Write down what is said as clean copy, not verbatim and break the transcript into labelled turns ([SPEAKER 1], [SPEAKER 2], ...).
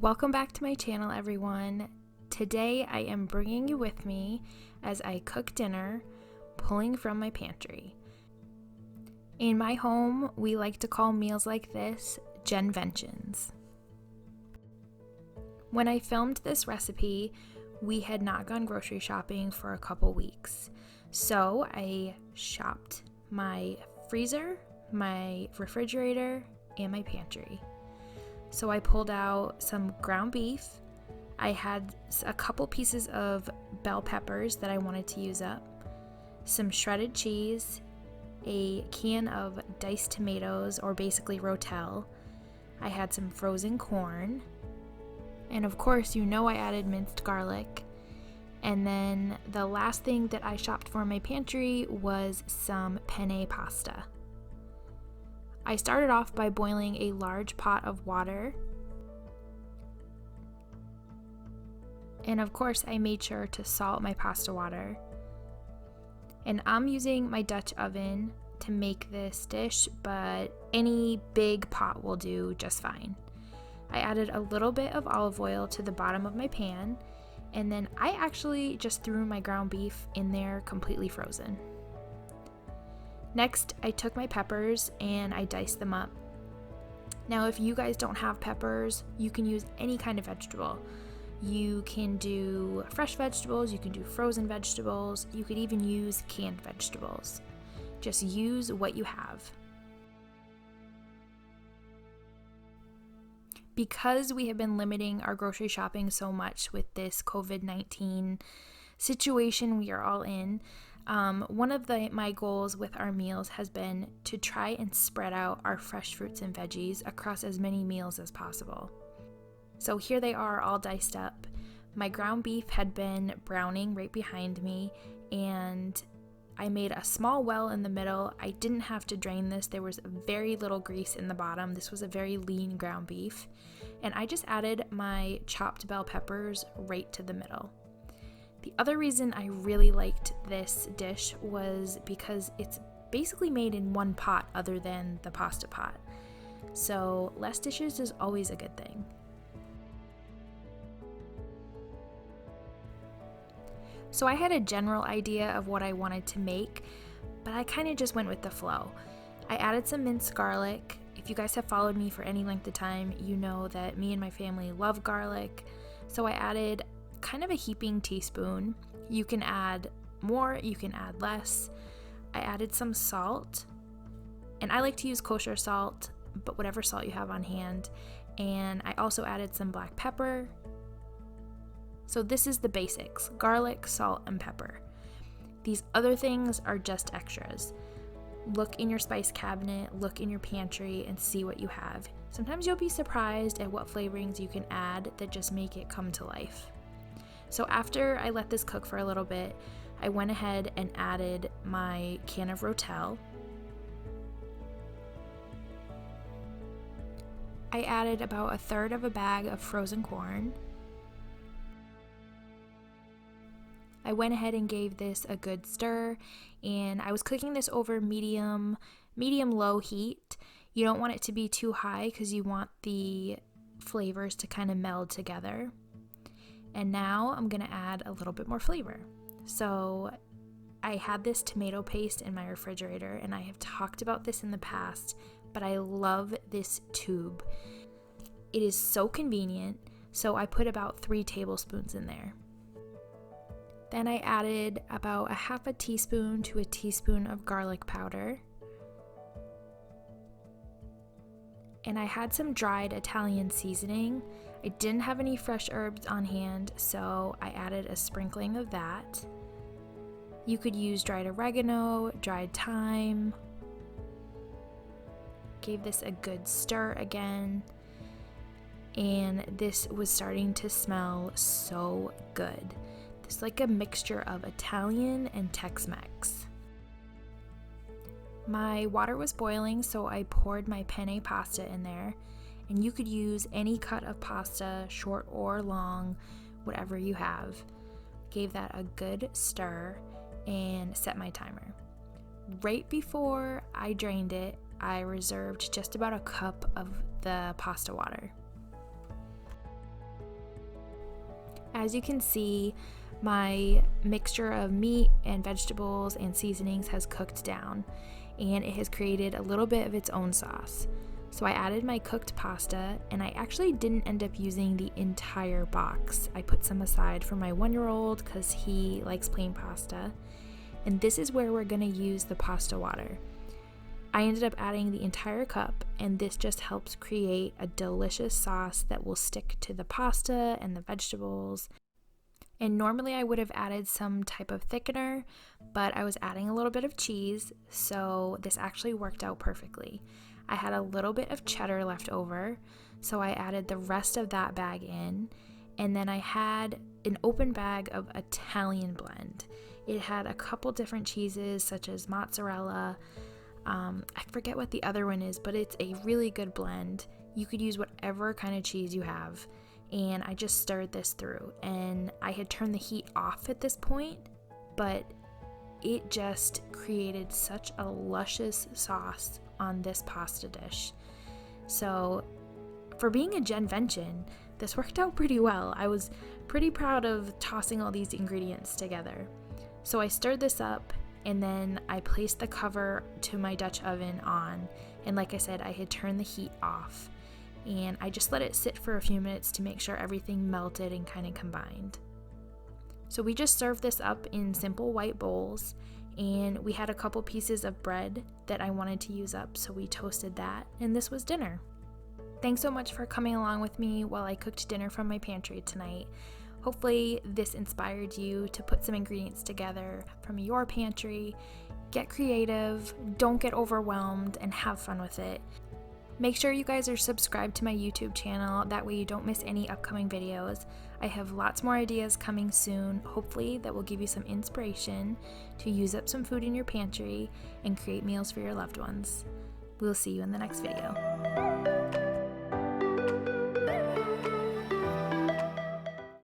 [SPEAKER 1] Welcome back to my channel, everyone. Today I am bringing you with me as I cook dinner, pulling from my pantry. In my home, we like to call meals like this Jenn-ventions. When I filmed this recipe, we had not gone grocery shopping for a couple weeks. So I shopped my freezer, my refrigerator, and my pantry. So I pulled out some ground beef. I had a couple pieces of bell peppers that I wanted to use up, some shredded cheese, a can of diced tomatoes, or basically rotel. I had some frozen corn, and of course, you know I added minced garlic. And then the last thing that I shopped for in my pantry was some penne pasta. I started off by boiling a large pot of water. And of course, I made sure to salt my pasta water. And I'm using my Dutch oven to make this dish, but any big pot will do just fine. I added a little bit of olive oil to the bottom of my pan, and then I actually just threw my ground beef in there completely frozen. Next, I took my peppers and I diced them up. Now, if you guys don't have peppers, you can use any kind of vegetable. You can do fresh vegetables, you can do frozen vegetables, you could even use canned vegetables. Just use what you have. Because we have been limiting our grocery shopping so much with this COVID-19 situation we are all in, one of my goals with our meals has been to try and spread out our fresh fruits and veggies across as many meals as possible. So here they are all diced up. My ground beef had been browning right behind me, and I made a small well in the middle. I didn't have to drain this. There was very little grease in the bottom. This was a very lean ground beef. And I just added my chopped bell peppers right to the middle. The other reason I really liked this dish was because it's basically made in one pot other than the pasta pot. So less dishes is always a good thing. So I had a general idea of what I wanted to make, but I kind of just went with the flow. I added some minced garlic. If you guys have followed me for any length of time, you know that me and my family love garlic. So I added kind of a heaping teaspoon. You can add more, you can add less. I added some salt, and I like to use kosher salt, but whatever salt you have on hand. And I also added some black pepper. So this is the basics: garlic, salt, and pepper. These other things are just extras. Look in your spice cabinet, look in your pantry, and see what you have. Sometimes you'll be surprised at what flavorings you can add that just make it come to life. So after I let this cook for a little bit, I went ahead and added my can of rotel. I added about a third of a bag of frozen corn. I went ahead and gave this a good stir, and I was cooking this over medium-low heat. You don't want it to be too high because you want the flavors to kind of meld together. And now I'm going to add a little bit more flavor. So I had this tomato paste in my refrigerator, and I have talked about this in the past, but I love this tube. It is so convenient, so I put about 3 tablespoons in there. Then I added about a half a teaspoon to a teaspoon of garlic powder. And I had some dried Italian seasoning. I didn't have any fresh herbs on hand, so I added a sprinkling of that. You could use dried oregano, dried thyme. Gave this a good stir again, and this was starting to smell so good. It's like a mixture of Italian and Tex-Mex. My water was boiling, so I poured my penne pasta in there, and you could use any cut of pasta, short or long, whatever you have. Gave that a good stir and set my timer. Right before I drained it, I reserved just about a cup of the pasta water. As you can see, my mixture of meat and vegetables and seasonings has cooked down, and it has created a little bit of its own sauce. So I added my cooked pasta, and I actually didn't end up using the entire box. I put some aside for my 1-year-old because he likes plain pasta, and this is where we're going to use the pasta water. I ended up adding the entire cup, and this just helps create a delicious sauce that will stick to the pasta and the vegetables. And normally I would have added some type of thickener, but I was adding a little bit of cheese, so this actually worked out perfectly. I had a little bit of cheddar left over, so I added the rest of that bag in, and then I had an open bag of Italian blend. It had a couple different cheeses such as mozzarella. I forget what the other one is, but it's a really good blend. You could use whatever kind of cheese you have. And I just stirred this through, and I had turned the heat off at this point, but it just created such a luscious sauce on this pasta dish. So for being a Jenn-vention, this worked out pretty well. I was pretty proud of tossing all these ingredients together. So I stirred this up, and then I placed the cover to my Dutch oven on, and like I said, I had turned the heat off, and I just let it sit for a few minutes to make sure everything melted and kind of combined. So we just served this up in simple white bowls, and we had a couple pieces of bread that I wanted to use up, so we toasted that, and this was dinner. Thanks so much for coming along with me while I cooked dinner from my pantry tonight. Hopefully this inspired you to put some ingredients together from your pantry. Get creative, don't get overwhelmed, and have fun with it. Make sure you guys are subscribed to my YouTube channel, that way you don't miss any upcoming videos. I have lots more ideas coming soon, hopefully that will give you some inspiration to use up some food in your pantry and create meals for your loved ones. We'll see you in the next video.